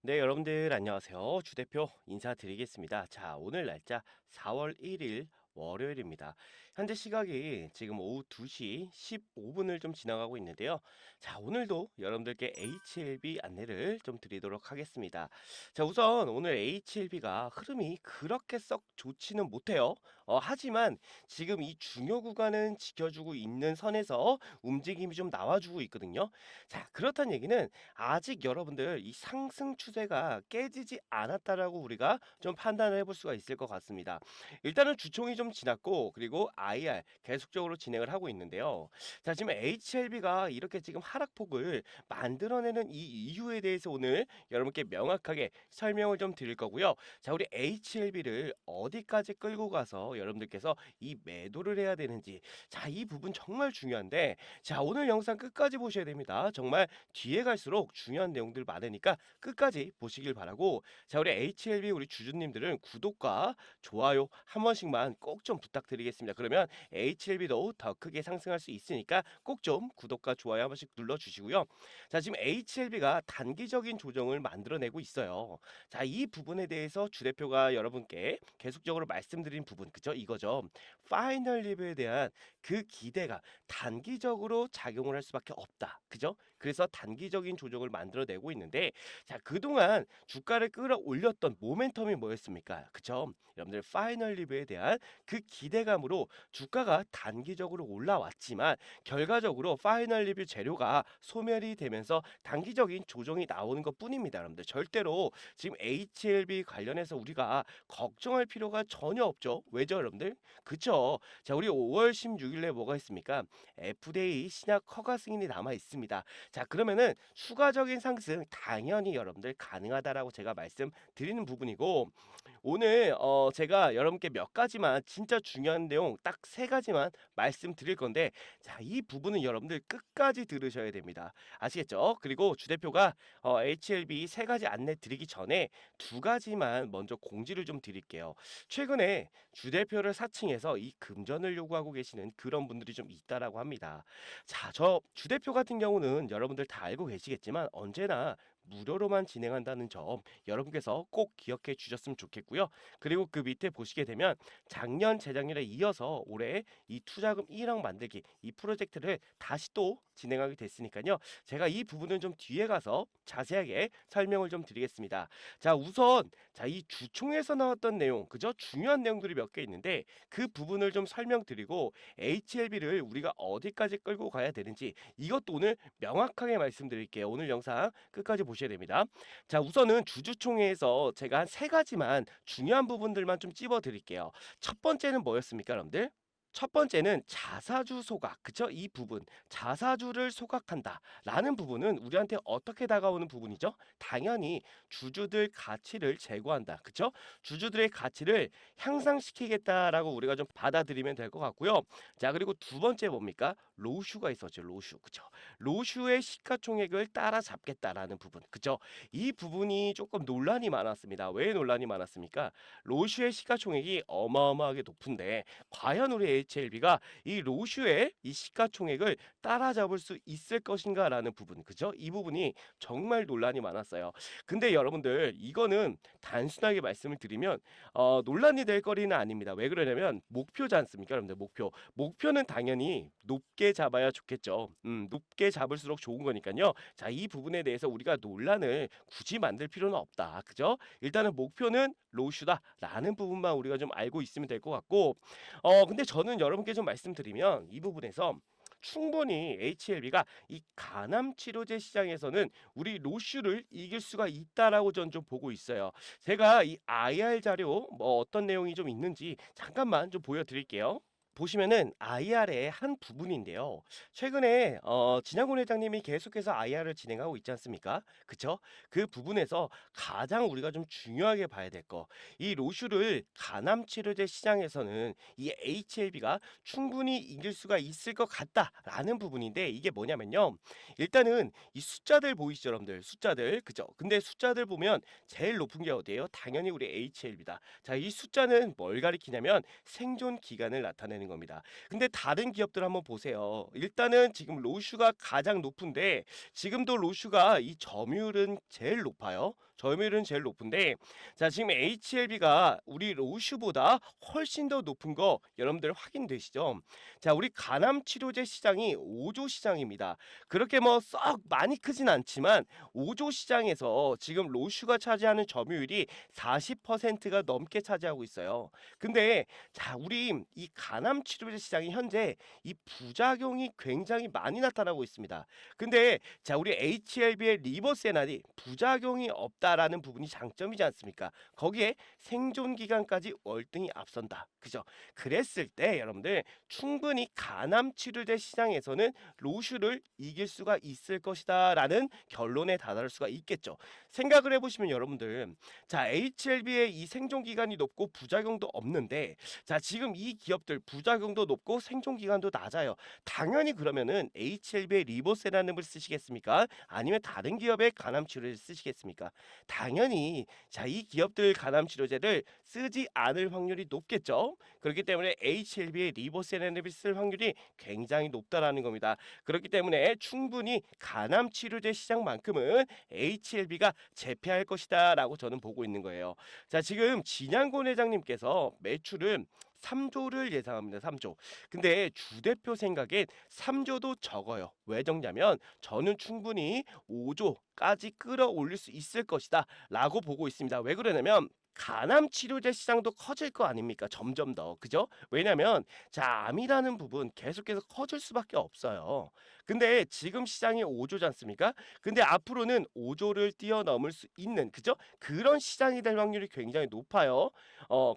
네, 여러분들 안녕하세요. 주 대표 인사드리겠습니다. 자, 오늘 날짜 4월 1일 월요일입니다. 현재 시각이 지금 오후 2시 15분을 좀 지나가고 있는데요. 자, 오늘도 여러분들께 HLB 안내를 좀 드리도록 하겠습니다. 자, 우선 오늘 HLB가 흐름이 그렇게 썩 좋지는 못해요. 하지만 지금 이 중요 구간은 지켜주고 있는 선에서 움직임이 좀 나와주고 있거든요. 자, 그렇다는 얘기는 아직 여러분들 이 상승 추세가 깨지지 않았다라고 우리가 좀 판단을 해볼 수가 있을 것 같습니다. 일단은 주총이 좀 지났고 그리고 IR 계속적으로 진행을 하고 있는데요. 자, 지금 HLB가 이렇게 지금 하락폭을 만들어내는 이 이유에 대해서 오늘 여러분께 명확하게 설명을 좀 드릴 거고요. 자, 우리 HLB를 어디까지 끌고 가서 여러분들께서 이 매도를 해야 되는지, 자, 이 부분 정말 중요한데, 자, 오늘 영상 끝까지 보셔야 됩니다. 정말 뒤에 갈수록 중요한 내용들 많으니까 끝까지 보시길 바라고, 자, 우리 HLB 우리 주주님들은 구독과 좋아요 한 번씩만 꼭 좀 부탁드리겠습니다. 그러면 HLB도 더 크게 상승할 수 있으니까 꼭 좀 구독과 좋아요 한 번씩 눌러주시고요. 자, 지금 HLB가 단기적인 조정을 만들어내고 있어요. 자, 이 부분에 대해서 주 대표가 여러분께 계속적으로 말씀드린 부분, 그죠? 이거죠. 파이널 리뷰에 대한 그 기대가 단기적으로 작용을 할 수밖에 없다. 그죠? 그래서 단기적인 조정을 만들어내고 있는데, 자, 그동안 주가를 끌어올렸던 모멘텀이 뭐였습니까? 그죠? 여러분들 파이널 리뷰에 대한 그 기대감으로 주가가 단기적으로 올라왔지만 결과적으로 파이널 리뷰 재료가 소멸이 되면서 단기적인 조정이 나오는 것 뿐입니다. 여러분들 절대로 지금 HLB 관련해서 우리가 걱정할 필요가 전혀 없죠. 왜죠, 여러분들? 그쵸? 자, 우리 5월 16일에 뭐가 있습니까? FDA 신약 허가 승인이 남아 있습니다. 자, 그러면은 추가적인 상승 당연히 여러분들 가능하다라고 제가 말씀드리는 부분이고, 오늘 제가 여러분께 몇 가지만 진짜 중요한 내용 딱 세 가지만 말씀드릴 건데, 자, 이 부분은 여러분들 끝까지 들으셔야 됩니다. 아시겠죠? 그리고 주 대표가 HLB 세 가지 안내 드리기 전에 두 가지만 먼저 공지를 좀 드릴게요. 최근에 주 대표를 사칭해서 이 금전을 요구하고 계시는 그런 분들이 좀 있다라고 합니다. 자, 저 주 대표 같은 경우는 여러분들 다 알고 계시겠지만 언제나 무료로만 진행한다는 점 여러분께서 꼭 기억해 주셨으면 좋겠고요. 그리고 그 밑에 보시게 되면 작년 재작년에 이어서 올해 이 투자금 1억 만들기 이 프로젝트를 다시 또 진행하게 됐으니까요. 제가 이 부분은 좀 뒤에 가서 자세하게 설명을 좀 드리겠습니다. 자, 우선 자, 이 주총에서 나왔던 내용, 그죠? 중요한 내용들이 몇 개 있는데 그 부분을 좀 설명드리고 HLB를 우리가 어디까지 끌고 가야 되는지 이것도 오늘 명확하게 말씀드릴게요. 오늘 영상 끝까지 보셔야 됩니다. 자, 우선은 주주총회에서 제가 한 세 가지만 중요한 부분들만 좀 찝어 드릴게요. 첫 번째는 뭐였습니까, 여러분들? 첫 번째는 자사주 소각, 그쵸? 이 부분, 자사주를 소각한다 라는 부분은 우리한테 어떻게 다가오는 부분이죠? 당연히 주주들 가치를 제고한다, 그쵸? 주주들의 가치를 향상시키겠다라고 우리가 좀 받아들이면 될 것 같고요. 자, 그리고 두 번째 뭡니까? 로슈가 있었죠, 로슈, 그쵸? 로슈의 시가총액을 따라잡겠다라는 부분, 그쵸? 이 부분이 조금 논란이 많았습니다. 왜 논란이 많았습니까? 로슈의 시가총액이 어마어마하게 높은데 과연 우리 HLB가 이 로슈의 이 시가총액을 따라잡을 수 있을 것인가라는 부분, 그죠? 이 부분이 정말 논란이 많았어요. 근데 여러분들 이거는 단순하게 말씀을 드리면 논란이 될 거리는 아닙니다. 왜 그러냐면 목표지 않습니까, 여러분들? 목표는 당연히 높게 잡아야 좋겠죠. 높게 잡을수록 좋은 거니까요. 자, 이 부분에 대해서 우리가 논란을 굳이 만들 필요는 없다, 그죠? 일단은 목표는 로슈다라는 부분만 우리가 좀 알고 있으면 될 것 같고, 근데 저는 여러분께 좀 말씀드리면 이 부분에서 충분히 HLB가 이 간암 치료제 시장에서는 우리 로슈를 이길 수가 있다라고 저는 좀 보고 있어요. 제가 이 IR 자료 뭐 어떤 내용이 좀 있는지 잠깐만 좀 보여드릴게요. 보시면은 IR의 한 부분인데요. 최근에 진양곤 회장님이 계속해서 IR을 진행하고 있지 않습니까? 그쵸? 그 부분에서 가장 우리가 좀 중요하게 봐야 될 거, 이 로슈를 간암 치료제 시장에서는 이 HLB가 충분히 이길 수가 있을 것 같다라는 부분인데, 이게 뭐냐면요. 일단은 이 숫자들 보이시죠, 여러분들? 숫자들, 그죠? 근데 숫자들 보면 제일 높은 게 어디예요? 당연히 우리 HLB다. 자, 이 숫자는 뭘 가리키냐면 생존 기간을 나타내는 겁니다. 근데 다른 기업들 한번 보세요. 일단은 지금 로슈가 가장 높은데 지금도 로슈가 이 점유율은 제일 높아요. 점유율은 제일 높은데 자 지금 HLB가 우리 로슈보다 훨씬 더 높은 거 여러분들 확인되시죠? 자 우리 간암 치료제 시장이 5조 시장입니다. 그렇게 뭐 썩 많이 크진 않지만 5조 시장에서 지금 로슈가 차지하는 점유율이 40%가 넘게 차지하고 있어요. 근데 자 우리 이 간암 치료제 시장이 현재 이 부작용이 굉장히 많이 나타나고 있습니다. 근데 자 우리 HLB의 리버세날이 부작용이 없다라는 부분이 장점이지 않습니까? 거기에 생존 기간까지 월등히 앞선다. 그죠? 그랬을 때 여러분들 충분히 간암 치료제 시장에서는 로슈를 이길 수가 있을 것이다라는 결론에 다다를 수가 있겠죠. 생각을 해보시면 여러분들 자 HLB의 이 생존 기간이 높고 부작용도 없는데 자 지금 이 기업들 부작용도 높고 생존 기간도 낮아요. 당연히 그러면은 HLB의 리보세라즘을 쓰시겠습니까? 아니면 다른 기업의 간암 치료제를 쓰시겠습니까? 당연히 자 이 기업들 간암 치료제를 쓰지 않을 확률이 높겠죠. 그렇기 때문에 HLB의 리보세라즘을 쓸 확률이 굉장히 높다라는 겁니다. 그렇기 때문에 충분히 간암 치료제 시장만큼은 HLB가 제패할 것이다라고 저는 보고 있는 거예요. 자, 지금 진양곤 회장님께서 매출은 3조를 예상합니다. 3조. 근데 주 대표 생각엔 3조도 적어요. 왜 적냐면 저는 충분히 5조까지 끌어올릴 수 있을 것이다 라고 보고 있습니다. 왜 그러냐면 간암 치료제 시장도 커질 거 아닙니까? 점점 더. 그죠? 왜냐면 자, 암이라는 부분 계속해서 커질 수밖에 없어요. 근데 지금 시장이 5조지 않습니까? 근데 앞으로는 5조를 뛰어넘을 수 있는 그죠? 그런 시장이 될 확률이 굉장히 높아요.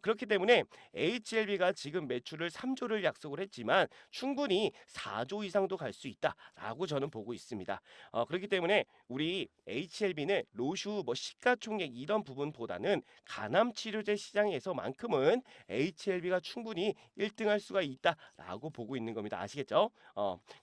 그렇기 때문에 HLB가 지금 매출을 3조를 약속을 했지만 충분히 4조 이상도 갈 수 있다라고 저는 보고 있습니다. 그렇기 때문에 우리 HLB는 로슈 뭐 시가총액 이런 부분보다는 간암 치료제 시장에서만큼은 HLB가 충분히 1등할 수가 있다라고 보고 있는 겁니다. 아시겠죠?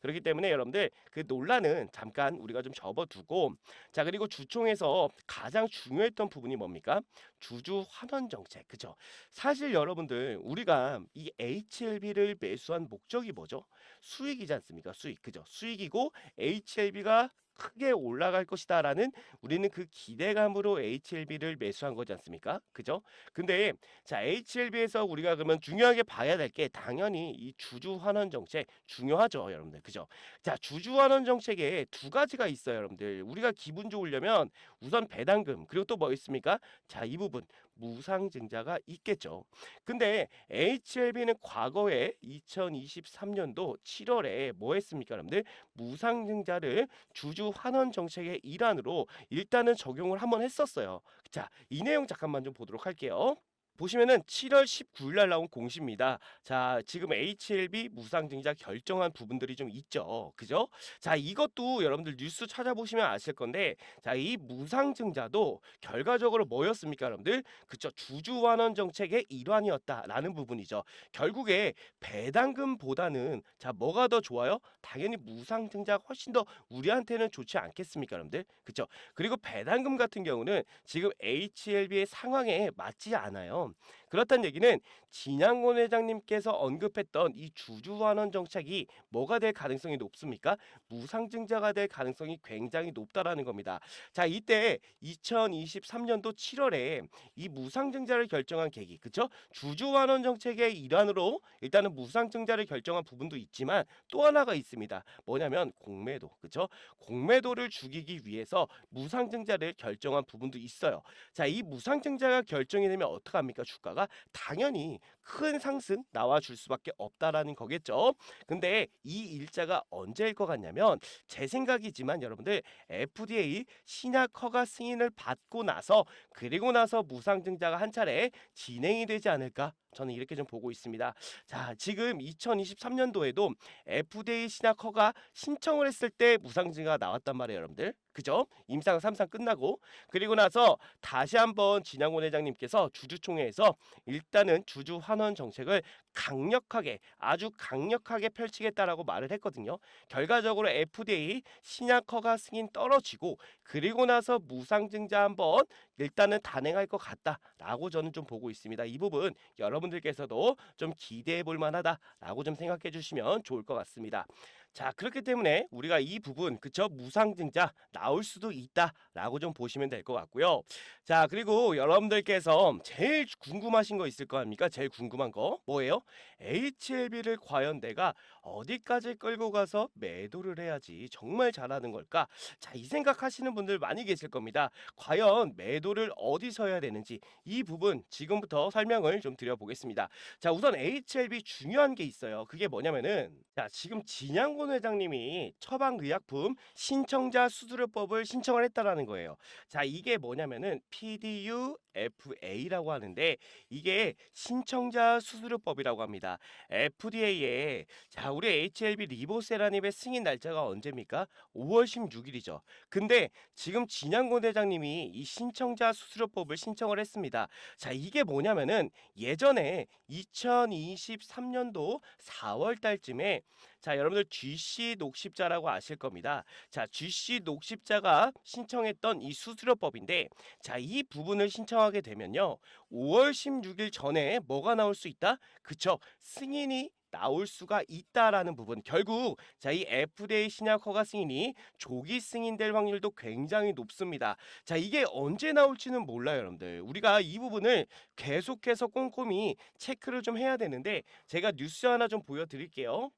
그렇기 때문에 여러분들 그 논란은 잠깐 우리가 좀 접어두고 자 그리고 주총에서 가장 중요했던 부분이 뭡니까? 주주 환원 정책 그죠? 사실 여러분들 우리가 이 HLB를 매수한 목적이 뭐죠? 수익이지 않습니까? 수익 그죠? 수익이고 HLB가 크게 올라갈 것이다라는 우리는 그 기대감으로 HLB를 매수한 거지 않습니까? 그죠? 근데 자 HLB에서 우리가 그러면 중요하게 봐야 될 게 당연히 이 주주 환원 정책 중요하죠, 여러분들. 그죠? 자 주주 환원 정책에 두 가지가 있어요, 여러분들. 우리가 기분 좋으려면 우선 배당금 그리고 또 뭐 있습니까? 자 이 부분 무상증자가 있겠죠. 근데 HLB는 과거에 2023년도 7월에 뭐 했습니까, 여러분들? 무상증자를 주주 환원 정책의 일환으로 일단은 적용을 한번 했었어요. 자, 이 내용 잠깐만 좀 보도록 할게요. 보시면은 7월 19일 날 나온 공시입니다. 자, 지금 HLB 무상증자 결정한 부분들이 좀 있죠. 그죠? 자, 이것도 여러분들 뉴스 찾아보시면 아실 건데, 자, 이 무상증자도 결과적으로 뭐였습니까, 여러분들? 그쵸? 주주환원 정책의 일환이었다라는 부분이죠. 결국에 배당금보다는 자, 뭐가 더 좋아요? 당연히 무상증자가 훨씬 더 우리한테는 좋지 않겠습니까, 여러분들? 그쵸? 그리고 배당금 같은 경우는 지금 HLB의 상황에 맞지 않아요. 그렇다는 얘기는 진양곤 회장님께서 언급했던 이 주주환원 정책이 뭐가 될 가능성이 높습니까? 무상증자가 될 가능성이 굉장히 높다라는 겁니다. 자, 이때 2023년도 7월에 이 무상증자를 결정한 계기, 그쵸? 주주환원 정책의 일환으로 일단은 무상증자를 결정한 부분도 있지만 또 하나가 있습니다. 뭐냐면 공매도, 그쵸? 공매도를 죽이기 위해서 무상증자를 결정한 부분도 있어요. 자, 이 무상증자가 결정이 되면 어떡합니까? 주가가 당연히 큰 상승 나와줄 수밖에 없다라는 거겠죠. 근데 이 일자가 언제일 것 같냐면 제 생각이지만 여러분들 FDA 신약 허가 승인을 받고 나서 그리고 나서 무상증자가 한 차례 진행이 되지 않을까? 저는 이렇게 좀 보고 있습니다. 자, 지금 2023년도에도 FDA 신약 허가 신청을 했을 때 무상증자가 나왔단 말이에요, 여러분들. 그죠? 임상 3상 끝나고 그리고 나서 다시 한번 진양곤 회장님께서 주주총회에서 일단은 주주 환원 정책을 강력하게 아주 강력하게 펼치겠다라고 말을 했거든요. 결과적으로 FDA 신약 허가 승인 떨어지고 그리고 나서 무상증자 한번 일단은 단행할 것 같다라고 저는 좀 보고 있습니다. 이 부분 여러분들께서도 좀 기대해 볼 만하다라고 좀 생각해 주시면 좋을 것 같습니다. 자, 그렇기 때문에 우리가 이 부분 그쵸? 무상증자 나올 수도 있다라고 좀 보시면 될 것 같고요. 자, 그리고 여러분들께서 제일 궁금하신 거 있을 거 아닙니까? 제일 궁금한 거 뭐예요? HLB를 과연 내가 어디까지 끌고 가서 매도를 해야지 정말 잘하는 걸까? 자, 이 생각하시는 분들 많이 계실 겁니다. 과연 매도를 어디서 해야 되는지 이 부분 지금부터 설명을 좀 드려보겠습니다. 자, 우선 HLB 중요한 게 있어요. 그게 뭐냐면은 자, 지금 진양곤 회장님이 처방의약품 신청자 수수료법을 신청을 했다라는 거예요. 자, 이게 뭐냐면은 PDUFA라고 하는데 이게 신청자 수수료법이라고 합니다. FDA에 자, 우리 HLB 리보세라닙의 승인 날짜가 언제입니까? 5월 16일이죠. 근데 지금 진양곤 회장님이 이 신청자 수수료법을 신청을 했습니다. 자, 이게 뭐냐면은 예전에 2023년도 4월 달쯤에 자, 여러분들 GC 녹십자라고 아실 겁니다. 자, GC 녹십자가 신청했던 이 수수료법인데 자, 이 부분을 신청하게 되면요. 5월 16일 전에 뭐가 나올 수 있다? 그쵸? 승인이 나올 수가 있다라는 부분. 결국 자, 이 FDA 신약 허가 승인이 조기 승인될 확률도 굉장히 높습니다. 자, 이게 언제 나올지는 몰라요, 여러분들. 우리가 이 부분을 계속해서 꼼꼼히 체크를 좀 해야 되는데 제가 뉴스 하나 좀 보여드릴게요.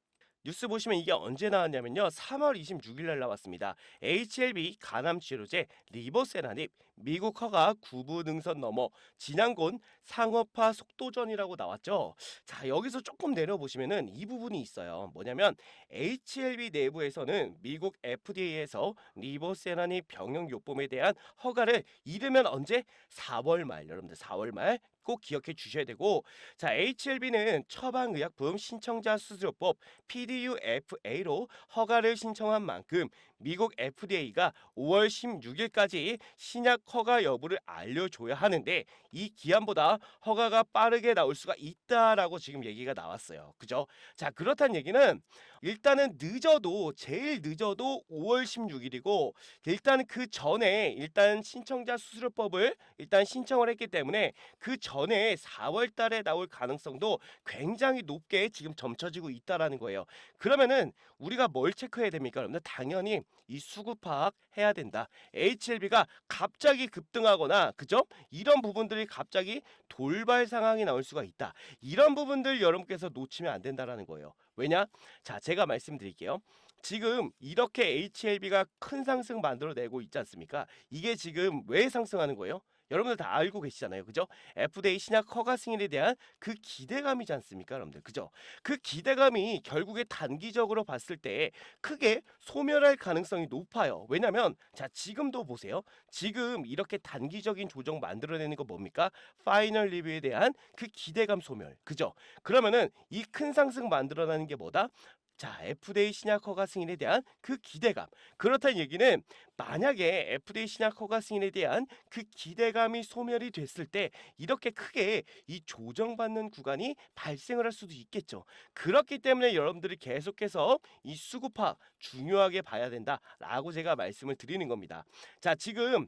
뉴스 보시면 이게 언제 나왔냐면요. 3월 26일 날 나왔습니다. HLB 간암 치료제 리보세라닙 미국 허가 구부 능선 넘어 진양곤 상업화 속도전이라고 나왔죠. 자, 여기서 조금 내려보시면은 이 부분이 있어요. 뭐냐면 HLB 내부에서는 미국 FDA에서 리보세라닙 병용요법에 대한 허가를 이르면 언제? 4월 말. 여러분들 4월 말 꼭 기억해 주셔야 되고 자, HLB는 처방의약품 신청자 수수료법 PDUFA로 허가를 신청한 만큼 미국 FDA가 5월 16일까지 신약 허가 여부를 알려줘야 하는데 이 기한보다 허가가 빠르게 나올 수가 있다라고 지금 얘기가 나왔어요. 그죠? 자, 그렇다는 얘기는 일단은 늦어도 제일 늦어도 5월 16일이고 일단 그 전에 일단 신청자 수수료법을 일단 신청을 했기 때문에 그 전에 4월 달에 나올 가능성도 굉장히 높게 지금 점쳐지고 있다라는 거예요. 그러면은 우리가 뭘 체크해야 됩니까? 여러분들 당연히 이 수급 파악 해야 된다. HLB가 갑자기 급등하거나 그죠? 이런 부분들이 갑자기 돌발 상황이 나올 수가 있다. 이런 부분들 여러분께서 놓치면 안 된다라는 거예요. 왜냐? 자, 제가 말씀드릴게요. 지금 이렇게 HLB가 큰 상승 만들어내고 있지 않습니까? 이게 지금 왜 상승하는 거예요? 여러분들 다 알고 계시잖아요. 그죠? FDA 신약 허가 승인에 대한 그 기대감이지 않습니까? 여러분들. 그죠? 그 기대감이 결국에 단기적으로 봤을 때 크게 소멸할 가능성이 높아요. 왜냐면 자, 지금도 보세요. 지금 이렇게 단기적인 조정 만들어내는 거 뭡니까? 파이널 리뷰에 대한 그 기대감 소멸. 그죠? 그러면은 이 큰 상승 만들어내는 게 뭐다? 자, FDA 신약 허가 승인에 대한 그 기대감. 그렇다는 얘기는 만약에 FDA 신약 허가 승인에 대한 그 기대감이 소멸이 됐을 때 이렇게 크게 이 조정받는 구간이 발생을 할 수도 있겠죠. 그렇기 때문에 여러분들이 계속해서 이 수급파 중요하게 봐야 된다라고 제가 말씀을 드리는 겁니다. 자, 지금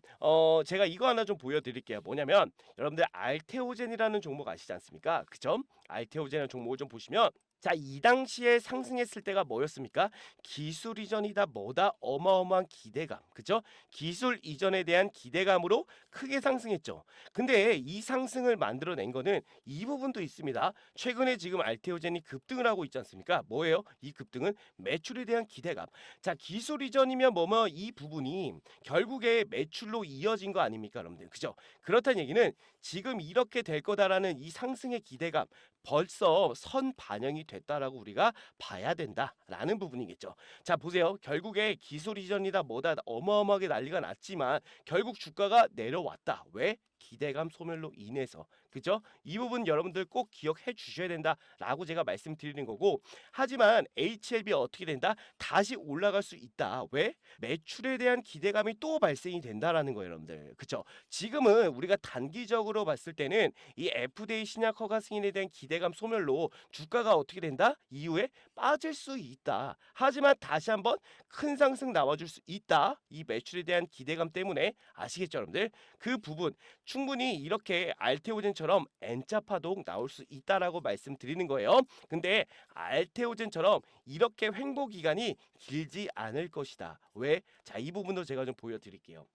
제가 이거 하나 좀 보여드릴게요. 뭐냐면 여러분들 알테오젠이라는 종목 아시지 않습니까? 그죠? 알테오젠이라는 종목을 좀 보시면 자, 이 당시에 상승했을 때가 뭐였습니까? 기술 이전이다 뭐다 어마어마한 기대감. 그죠? 기술 이전에 대한 기대감으로 크게 상승했죠. 근데 이 상승을 만들어낸 거는 이 부분도 있습니다. 최근에 지금 알테오젠이 급등을 하고 있지 않습니까? 뭐예요? 이 급등은 매출에 대한 기대감. 자, 기술 이전이면 뭐뭐 이 부분이 결국에 매출로 이어진 거 아닙니까, 여러분들? 그죠? 그렇다는 얘기는 지금 이렇게 될 거다라는 이 상승의 기대감 벌써 선 반영이 됐다라고 우리가 봐야 된다라는 부분이겠죠. 자, 보세요. 결국에 기술 이전이다 뭐다 어마어마하게 난리가 났지만 결국 주가가 내려왔다. 왜? 기대감 소멸로 인해서. 그죠? 이 부분 여러분들 꼭 기억해 주셔야 된다라고 제가 말씀드리는 거고, 하지만 HLB 어떻게 된다? 다시 올라갈 수 있다. 왜? 매출에 대한 기대감이 또 발생이 된다라는 거예요, 여러분들. 그쵸? 지금은 우리가 단기적으로 봤을 때는 이 FDA 신약 허가 승인에 대한 기대감 소멸로 주가가 어떻게 된다? 이후에 빠질 수 있다. 하지만 다시 한번 큰 상승 나와줄 수 있다. 이 매출에 대한 기대감 때문에. 아시겠죠, 여러분들? 그 부분 충분히 이렇게 알테오젠처럼 N자 파동 나올 수 있다라고 말씀드리는 거예요. 근데 알테오젠처럼 이렇게 횡보 기간이 길지 않을 것이다. 왜? 자, 이 부분도 제가 좀 보여드릴게요.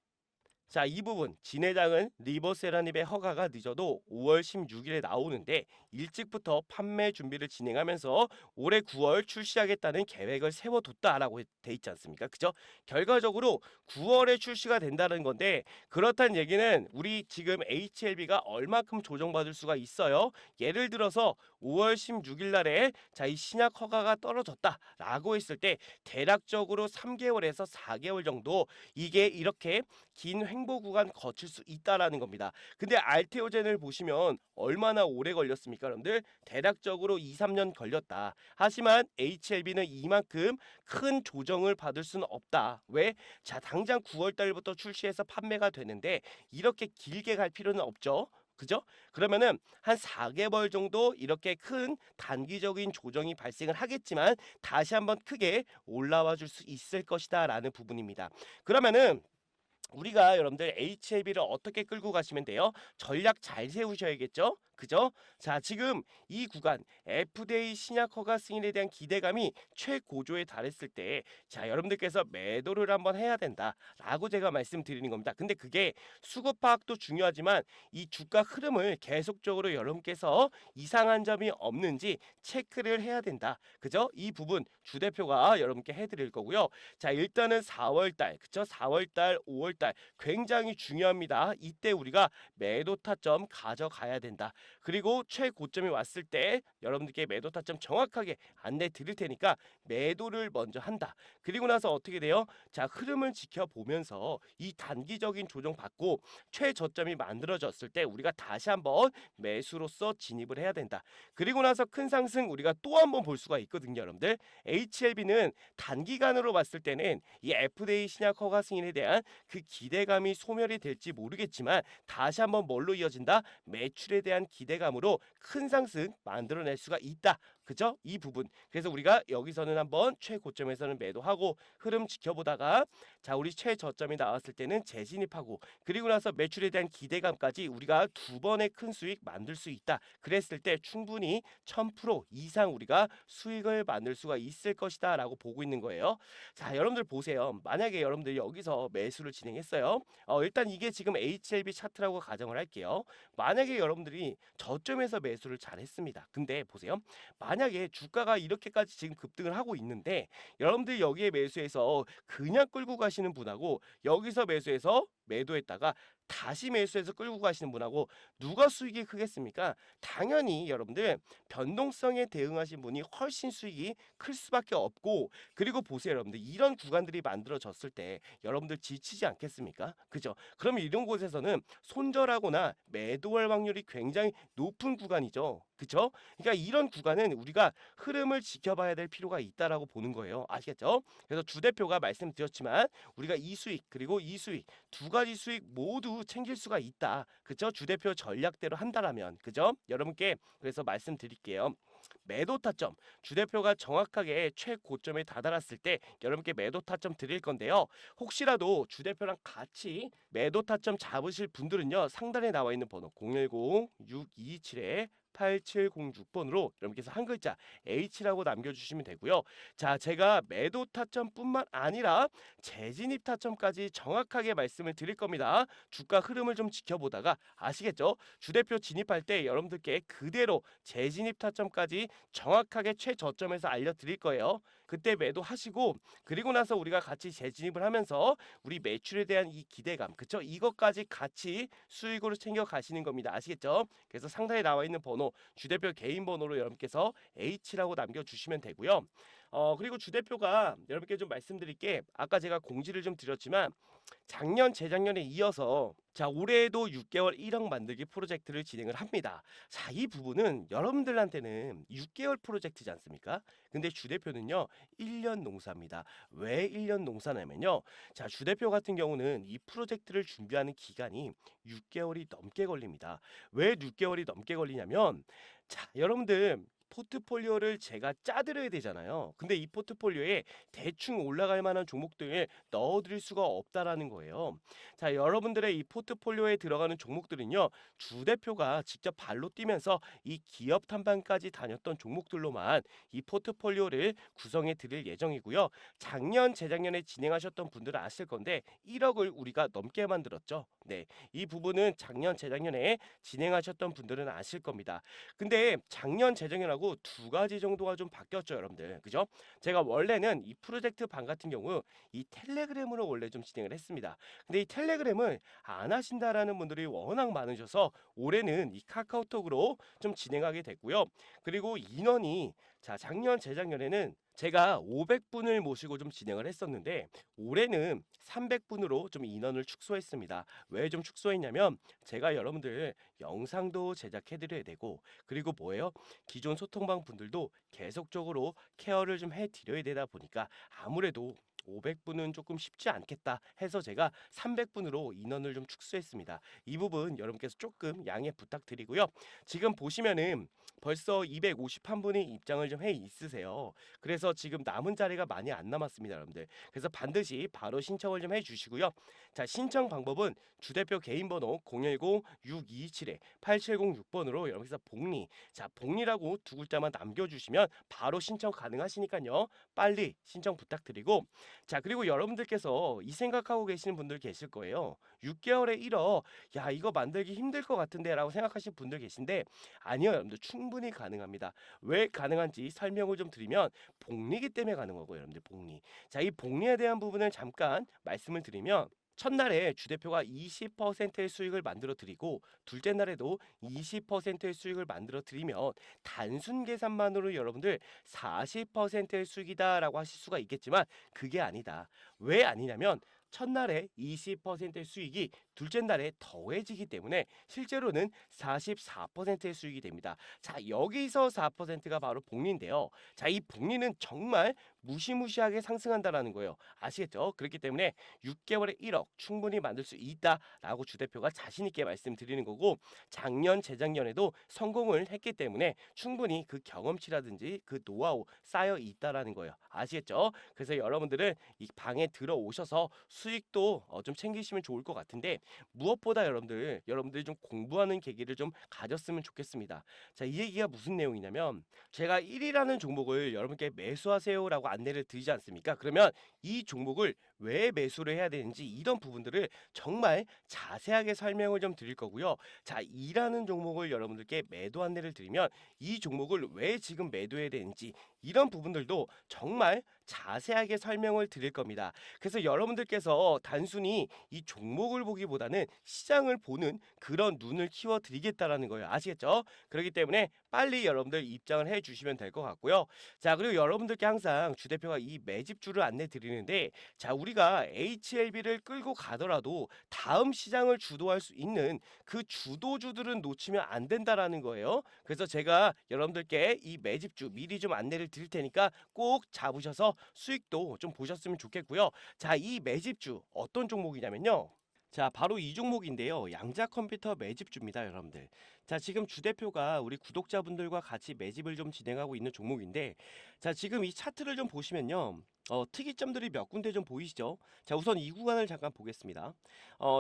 자, 이 부분 진해장은 리버세라닙의 허가가 늦어도 5월 16일에 나오는데 일찍부터 판매 준비를 진행하면서 올해 9월 출시하겠다는 계획을 세워뒀다라고 돼 있지 않습니까? 그죠? 결과적으로 9월에 출시가 된다는 건데, 그렇다는 얘기는 우리 지금 HLB가 얼마큼 조정받을 수가 있어요. 예를 들어서 5월 16일 날에 자, 이 신약 허가가 떨어졌다라고 했을 때 대략적으로 3개월에서 4개월 정도 이게 이렇게 긴 횡보 구간 거칠 수 있다라는 겁니다. 근데 알테오젠을 보시면 얼마나 오래 걸렸습니까, 여러분들? 대략적으로 2, 3년 걸렸다. 하지만 HLB는 이만큼 큰 조정을 받을 수는 없다. 왜? 자, 당장 9월 달부터 출시해서 판매가 되는데 이렇게 길게 갈 필요는 없죠. 그죠? 그러면은 한 4개월 정도 이렇게 큰 단기적인 조정이 발생을 하겠지만 다시 한번 크게 올라와 줄 수 있을 것이다 라는 부분입니다. 그러면은 우리가 여러분들 HLB를 어떻게 끌고 가시면 돼요? 전략 잘 세우셔야겠죠? 그죠? 자, 지금 이 구간 FDA 신약 허가 승인에 대한 기대감이 최고조에 달했을 때, 자, 여러분들께서 매도를 한번 해야 된다라고 제가 말씀드리는 겁니다. 근데 그게 수급 파악도 중요하지만 이 주가 흐름을 계속적으로 여러분께서 이상한 점이 없는지 체크를 해야 된다. 그죠? 이 부분 주 대표가 여러분께 해드릴 거고요. 자, 일단은 4월달, 그쵸? 4월달, 5월달 굉장히 중요합니다. 이때 우리가 매도 타점 가져가야 된다. 그리고 최고점이 왔을 때 여러분들께 매도 타점 정확하게 안내 드릴 테니까 매도를 먼저 한다. 그리고 나서 어떻게 돼요? 자, 흐름을 지켜보면서 이 단기적인 조정 받고 최저점이 만들어졌을 때 우리가 다시 한번 매수로서 진입을 해야 된다. 그리고 나서 큰 상승 우리가 또 한번 볼 수가 있거든요, 여러분들. HLB는 단기간으로 봤을 때는 이 FDA 신약 허가 승인에 대한 그 기대감이 소멸이 될지 모르겠지만 다시 한번 뭘로 이어진다? 매출에 대한 기대감으로 큰 상승 만들어낼 수가 있다. 그죠? 이 부분. 그래서 우리가 여기서는 한번 최고점에서는 매도하고 흐름 지켜보다가 자, 우리 최저점이 나왔을 때는 재진입하고 그리고 나서 매출에 대한 기대감까지 우리가 두 번의 큰 수익 만들 수 있다. 그랬을 때 충분히 1000% 이상 우리가 수익을 만들 수가 있을 것이다 라고 보고 있는 거예요. 자, 여러분들 보세요. 만약에 여러분들이 여기서 매수를 진행했어요. 일단 이게 지금 HLB 차트라고 가정을 할게요. 만약에 여러분들이 저점에서 매수를 잘 했습니다. 근데 보세요. 만약에 주가가 이렇게까지 지금 급등을 하고 있는데 여러분들이 여기에 매수해서 그냥 끌고 가시는 분하고 여기서 매수해서 매도했다가 다시 매수해서 끌고 가시는 분하고 누가 수익이 크겠습니까? 당연히 여러분들 변동성에 대응하신 분이 훨씬 수익이 클 수밖에 없고, 그리고 보세요, 여러분들 이런 구간들이 만들어졌을 때 여러분들 지치지 않겠습니까? 그죠? 그럼 이런 곳에서는 손절하거나 매도할 확률이 굉장히 높은 구간이죠. 그죠? 그러니까 이런 구간은 우리가 흐름을 지켜봐야 될 필요가 있다라고 보는 거예요. 아시겠죠? 그래서 주 대표가 말씀드렸지만 우리가 이 수익 그리고 이 수익 두 가지 수익 모두 챙길 수가 있다. 그죠? 주 대표 전략대로 한다라면. 그죠? 여러분께 그래서 말씀드릴게요. 매도 타점 주 대표가 정확하게 최고점에 다다랐을 때 여러분께 매도 타점 드릴 건데요. 혹시라도 주 대표랑 같이 매도 타점 잡으실 분들은요, 상단에 나와 있는 번호 010-6227에 8706번으로 여러분께서 한 글자 H라고 남겨주시면 되고요. 자, 제가 매도 타점뿐만 아니라 재진입 타점까지 정확하게 말씀을 드릴 겁니다. 주가 흐름을 좀 지켜보다가 아시겠죠? 주 대표 진입할 때 여러분들께 그대로 재진입 타점까지 정확하게 최저점에서 알려드릴 거예요. 그때 매도하시고 그리고 나서 우리가 같이 재진입을 하면서 우리 매출에 대한 이 기대감, 그쵸? 이것까지 같이 수익으로 챙겨 가시는 겁니다. 아시겠죠? 그래서 상단에 나와 있는 번호, 주대표 개인 번호로 여러분께서 H라고 남겨주시면 되고요. 그리고 주 대표가 여러분께 좀 말씀드릴 게 아까 제가 공지를 좀 드렸지만 작년, 재작년에 이어서 자, 올해에도 6개월 1억 만들기 프로젝트를 진행을 합니다. 자, 이 부분은 여러분들한테는 6개월 프로젝트지 않습니까? 근데 주 대표는요, 1년 농사입니다. 왜 1년 농사냐면요. 자, 주 대표 같은 경우는 이 프로젝트를 준비하는 기간이 6개월이 넘게 걸립니다. 왜 6개월이 넘게 걸리냐면 자, 여러분들 포트폴리오를 제가 짜드려야 되잖아요. 근데 이 포트폴리오에 대충 올라갈 만한 종목들을 넣어드릴 수가 없다라는 거예요. 자, 여러분들의 이 포트폴리오에 들어가는 종목들은요, 주 대표가 직접 발로 뛰면서 이 기업 탐방까지 다녔던 종목들로만 이 포트폴리오를 구성해 드릴 예정이고요. 작년, 재작년에 진행하셨던 분들은 아실 건데 1억을 우리가 넘게 만들었죠. 네, 이 부분은 작년, 재작년에 진행하셨던 분들은 아실 겁니다. 근데 작년, 재작년하고 두 가지 정도가 좀 바뀌었죠, 여러분들. 그죠? 제가 원래는 이 프로젝트 방 같은 경우 이 텔레그램으로 원래 좀 진행을 했습니다. 근데 이 텔레그램을 안 하신다라는 분들이 워낙 많으셔서 올해는 이 카카오톡으로 좀 진행하게 됐고요. 그리고 인원이 자, 작년, 재작년에는 제가 500분을 모시고 좀 진행을 했었는데 올해는 300분으로 좀 인원을 축소했습니다. 왜 좀 축소했냐면 제가 여러분들 영상도 제작해 드려야 되고 그리고 뭐예요? 기존 소통방 분들도 계속적으로 케어를 좀 해드려야 되다 보니까 아무래도 500분은 조금 쉽지 않겠다 해서 제가 300분으로 인원을 좀 축소했습니다. 이 부분 여러분께서 조금 양해 부탁드리고요. 지금 보시면은 벌써 251분이 입장을 좀 해 있으세요. 그래서 지금 남은 자리가 많이 안 남았습니다, 여러분들. 그래서 반드시 바로 신청을 좀 해주시고요. 자, 신청 방법은 주대표 개인 번호 010-6227-8706번으로 여러분께서 복리, 자, 복리라고 두 글자만 남겨주시면 바로 신청 가능하시니까요. 빨리 신청 부탁드리고 자, 그리고 여러분들께서 이 생각하고 계시는 분들 계실 거예요. 6개월에 1억, 야, 이거 만들기 힘들 것 같은데 라고 생각하시는 분들 계신데 아니요, 여러분들 충분히 가능합니다. 왜 가능한지 설명을 좀 드리면 복리기 때문에 가능한 거고요, 여러분들 복리. 자, 이 복리에 대한 부분을 잠깐 말씀을 드리면 첫날에 주 대표가 20%의 수익을 만들어 드리고 둘째 날에도 20%의 수익을 만들어 드리면 단순 계산만으로 여러분들 40%의 수익이다라고 하실 수가 있겠지만 그게 아니다. 왜 아니냐면 첫날에 20%의 수익이 둘째 날에 더해지기 때문에 실제로는 44%의 수익이 됩니다. 자, 여기서 4%가 바로 복리인데요. 자, 이 복리는 정말 무시무시하게 상승한다라는 거예요. 아시겠죠? 그렇기 때문에 6개월에 1억 충분히 만들 수 있다라고 주 대표가 자신 있게 말씀드리는 거고 작년, 재작년에도 성공을 했기 때문에 충분히 그 경험치라든지 그 노하우 쌓여 있다라는 거예요. 아시겠죠? 그래서 여러분들은 이 방에 들어오셔서 수익도 좀 챙기시면 좋을 것 같은데 무엇보다 여러분들이 좀 공부하는 계기를 좀 가졌으면 좋겠습니다. 자, 이 얘기가 무슨 내용이냐면 제가 1이라는 종목을 여러분께 매수하세요라고 안내를 드리지 않습니까? 그러면 이 종목을 왜 매수를 해야 되는지 이런 부분들을 정말 자세하게 설명을 좀 드릴 거고요. 자, 2라는 종목을 여러분들께 매도 안내를 드리면 이 종목을 왜 지금 매도해야 되는지 이런 부분들도 정말 자세하게 설명을 드릴 겁니다. 그래서 여러분들께서 단순히 이 종목을 보기보다는 시장을 보는 그런 눈을 키워 드리겠다라는 거예요. 아시겠죠? 그렇기 때문에 빨리 여러분들 입장을 해 주시면 될 것 같고요. 자, 그리고 여러분들께 항상 주 대표가 이 매집주를 안내 드리는데 자, 우리가 HLB를 끌고 가더라도 다음 시장을 주도할 수 있는 그 주도주들은 놓치면 안 된다라는 거예요. 그래서 제가 여러분들께 이 매집주 미리 좀 안내를 드릴 테니까 꼭 잡으셔서 수익도 좀 보셨으면 좋겠고요. 자, 이 매집주 어떤 종목이냐면요. 자, 바로 이 종목인데요. 양자 컴퓨터 매집주입니다, 여러분들. 자, 지금 주 대표가 우리 구독자분들과 같이 매집을 좀 진행하고 있는 종목인데, 자, 지금 이 차트를 좀 보시면요. 특이점들이 몇 군데 좀 보이시죠? 자, 우선 이 구간을 잠깐 보겠습니다.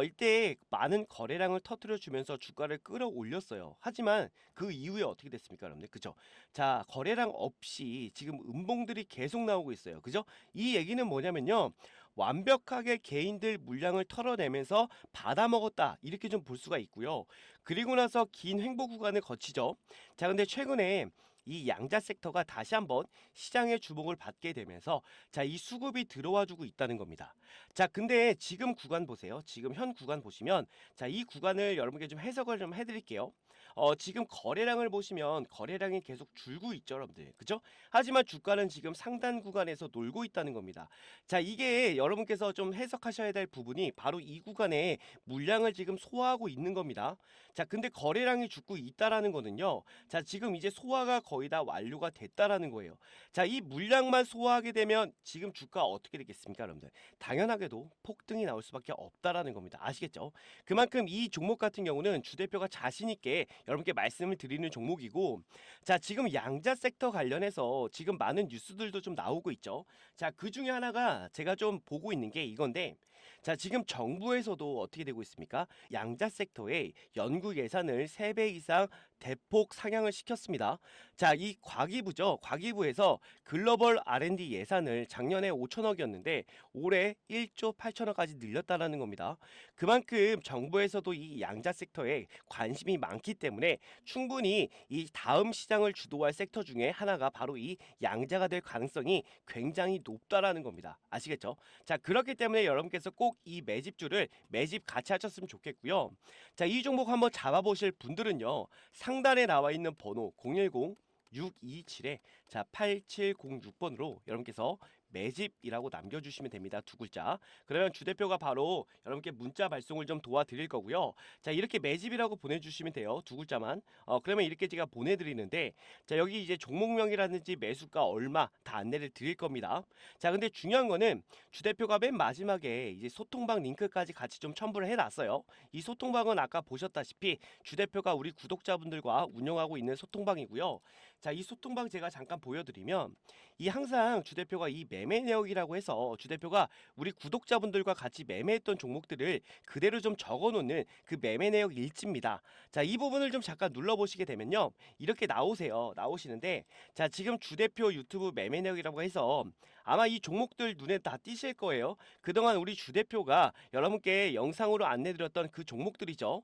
이때 많은 거래량을 터뜨려 주면서 주가를 끌어올렸어요. 하지만 그 이후에 어떻게 됐습니까, 여러분들? 그죠? 자, 거래량 없이 지금 음봉들이 계속 나오고 있어요. 그죠? 이 얘기는 뭐냐면요. 완벽하게 개인들 물량을 털어내면서 받아먹었다. 이렇게 좀 볼 수가 있고요. 그리고 나서 긴 횡보 구간을 거치죠. 자, 근데 최근에 이 양자 섹터가 다시 한번 시장의 주목을 받게 되면서 자, 이 수급이 들어와 주고 있다는 겁니다. 자, 근데 지금 구간 보세요. 지금 현 구간 보시면 자, 이 구간을 여러분께 좀 해석을 좀 해드릴게요. 지금 거래량을 보시면 거래량이 계속 줄고 있죠, 여러분들. 그죠? 하지만 주가는 지금 상단 구간에서 놀고 있다는 겁니다. 자, 이게 여러분께서 좀 해석하셔야 될 부분이 바로 이 구간에 물량을 지금 소화하고 있는 겁니다. 자, 근데 거래량이 죽고 있다라는 거는요. 자, 지금 이제 소화가 거의 다 완료가 됐다라는 거예요. 자, 이 물량만 소화하게 되면 지금 주가 어떻게 되겠습니까, 여러분들? 당연하게도 폭등이 나올 수밖에 없다라는 겁니다. 아시겠죠? 그만큼 이 종목 같은 경우는 주 대표가 자신 있게 여러분께 말씀을 드리는 종목이고, 자, 지금 양자 섹터 관련해서 지금 많은 뉴스들도 좀 나오고 있죠. 자, 그 중에 하나가 제가 좀 보고 있는 게 이건데, 자, 지금 정부에서도 어떻게 되고 있습니까? 양자 섹터에 연구 예산을 3배 이상 대폭 상향을 시켰습니다. 자, 이 과기부죠. 과기부에서 글로벌 R&D 예산을 작년에 5천억이었는데 올해 1조 8천억까지 늘렸다라는 겁니다. 그만큼 정부에서도 이 양자 섹터에 관심이 많기 때문에 충분히 이 다음 시장을 주도할 섹터 중에 하나가 바로 이 양자가 될 가능성이 굉장히 높다라는 겁니다. 아시겠죠? 자, 그렇기 때문에 여러분께서 꼭 이 매집주를 매집 같이 하셨으면 좋겠고요. 자, 이 종목 한번 잡아보실 분들은요. 상단에 나와 있는 번호 010 627에 자 8706번으로 여러분께서 매집이라고 남겨주시면 됩니다. 두 글자. 그러면 주 대표가 바로 여러분께 문자 발송을 좀 도와드릴 거고요. 자, 이렇게 매집이라고 보내주시면 돼요. 두 글자만. 그러면 이렇게 제가 보내드리는데, 자, 여기 이제 종목명이라든지 매수가 얼마 다 안내를 드릴 겁니다. 자, 근데 중요한 거는 주 대표가 맨 마지막에 이제 소통방 링크까지 같이 좀 첨부를 해놨어요. 이 소통방은 아까 보셨다시피 주 대표가 우리 구독자분들과 운영하고 있는 소통방이고요. 자, 이 소통방 제가 잠깐 보여드리면 이 항상 주 대표가 이 매매 내역이라고 해서 주 대표가 우리 구독자분들과 같이 매매했던 종목들을 그대로 좀 적어놓는 그 매매 내역 일지입니다. 자, 이 부분을 좀 잠깐 눌러보시게 되면요, 이렇게 나오세요. 나오시는데, 자, 지금 주 대표 유튜브 매매 내역이라고 해서 아마 이 종목들 눈에 다 띄실 거예요. 그동안 우리 주 대표가 여러분께 영상으로 안내드렸던 그 종목들이죠.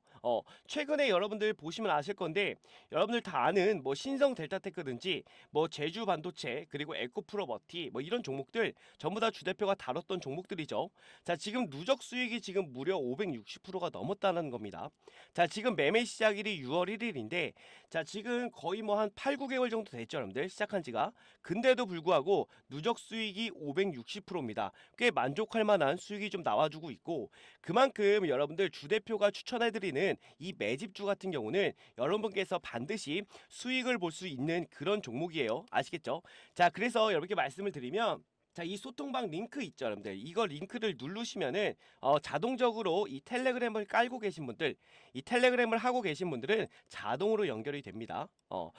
최근에 여러분들 보시면 아실 건데, 여러분들 다 아는 뭐 신성 델타테크든지 뭐 제주 반도체 그리고 에코프로버티 뭐 이런 종목들 전부 다 주 대표가 다뤘던 종목들이죠. 자, 지금 누적 수익이 지금 무려 560%가 넘었다는 겁니다. 자, 지금 매매 시작일이 6월 1일인데, 자, 지금 거의 뭐 한 8, 9개월 정도 됐죠, 여러분들 시작한 지가. 근데도 불구하고 누적 수익이 560%입니다. 꽤 만족할 만한 수익이 좀 나와주고 있고, 그만큼 여러분들 주 대표가 추천해드리는 이 매집주 같은 경우는 여러분께서 반드시 수익을 볼 수 있는 그런 종목이에요. 아시겠죠? 자, 그래서 여러분께 말씀을 드리면, 자, 이 소통방 링크 있죠, 여러분들. 이거 링크를 누르시면은 자동적으로 이 텔레그램을 깔고 계신 분들, 이 텔레그램을 하고 계신 분들은 자동으로 연결이 됩니다.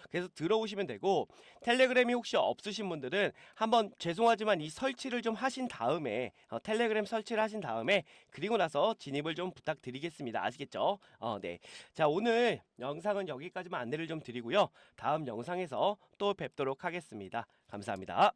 그래서 들어오시면 되고, 텔레그램이 혹시 없으신 분들은 한번 죄송하지만 이 설치를 좀 하신 다음에 텔레그램 설치를 하신 다음에 그리고 나서 진입을 좀 부탁드리겠습니다. 아시겠죠? 네. 자, 오늘 영상은 여기까지만 안내를 좀 드리고요. 다음 영상에서 또 뵙도록 하겠습니다. 감사합니다.